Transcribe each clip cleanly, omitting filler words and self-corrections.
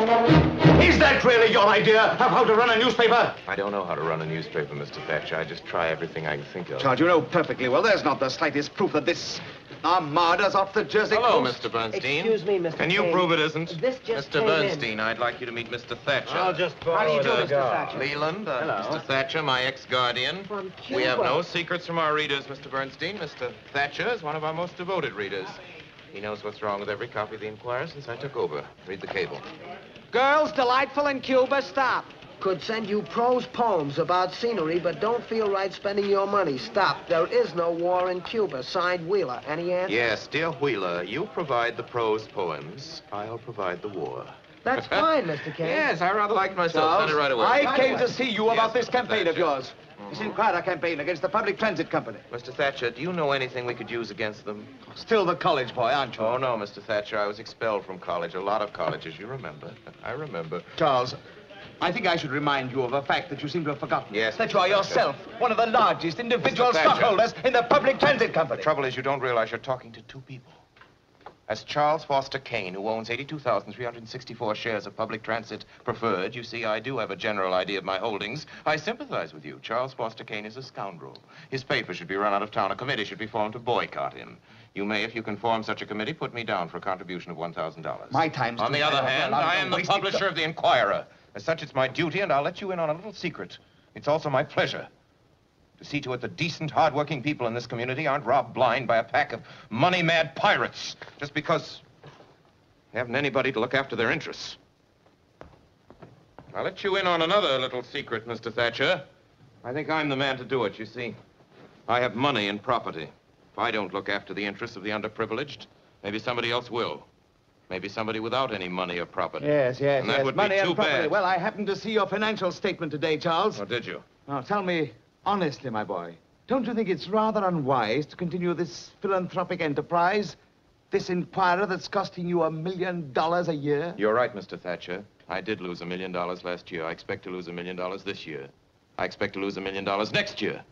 Is that really your idea of how to run a newspaper? I don't know how to run a newspaper, Mr. Thatcher. I just try everything I can think of. Charles, you know perfectly well there's not the slightest proof that this armada's off the Jersey Hello, coast. Mr. Bernstein. Excuse me, Mr. Can you Kane. prove it isn't? This just Mr. came Bernstein, in. I'd like you to meet Mr. Thatcher. I'll just How do you do, borrow Mr. the Thatcher? Leland, Hello. Mr. Thatcher, my ex-guardian. From We have Cuba. no secrets from our readers, Mr. Bernstein. Mr. Thatcher is one of our most devoted readers. He knows what's wrong with every copy of the Inquirer since I took over. Read the cable. Girls delightful in Cuba, stop. Could send you prose poems about scenery, but don't feel right spending your money. Stop. There is no war in Cuba. Signed, Wheeler. Any answer? Yes, dear Wheeler, you provide the prose poems. I'll provide the war. That's fine, Mr. Kane. Yes, I rather like myself. Send it right away. I came to see you about Yes, this campaign Mr. of yours. This Inquirer campaign against the Public Transit Company. Mr. Thatcher, do you know anything we could use against them? Still the college boy, aren't you? Oh, no, Mr. Thatcher. I was expelled from college. A lot of colleges, you remember. I remember. Charles, I think I should remind you of a fact that you seem to have forgotten. Yes, That Mr. you are Thatcher. yourself one of the largest individual Mr. Thatcher. stockholders in the Public Transit Company. The trouble is you don't realize you're talking to two people. As Charles Foster Kane, who owns 82,364 shares of public transit preferred, you see, I do have a general idea of my holdings. I sympathize with you. Charles Foster Kane is a scoundrel. His paper should be run out of town. A committee should be formed to boycott him. You may, if you can form such a committee, put me down for a contribution of $1,000. My time's On too the tight. other hand, Well, I am the wasting publisher of the Inquirer. As such, it's my duty, and I'll let you in on a little secret. It's also my pleasure to see to it that decent, hard-working people in this community aren't robbed blind by a pack of money-mad pirates just because they haven't anybody to look after their interests. I'll let you in on another little secret, Mr. Thatcher. I think I'm the man to do it, you see. I have money and property. If I don't look after the interests of the underprivileged, maybe somebody else will. Maybe somebody without any money or property. Yes, yes, And that yes. would Money be and too property. bad. Well, I happened to see your financial statement today, Charles. Oh, did you? Now, tell me honestly, my boy, don't you think it's rather unwise to continue this philanthropic enterprise? This Inquirer that's costing you $1 million a year? You're right, Mr. Thatcher. I did lose $1 million last year. I expect to lose $1 million this year. I expect to lose $1 million next year.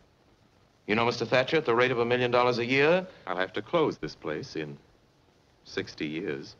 You know, Mr. Thatcher, at the rate of $1 million a year, I'll have to close this place in 60 years.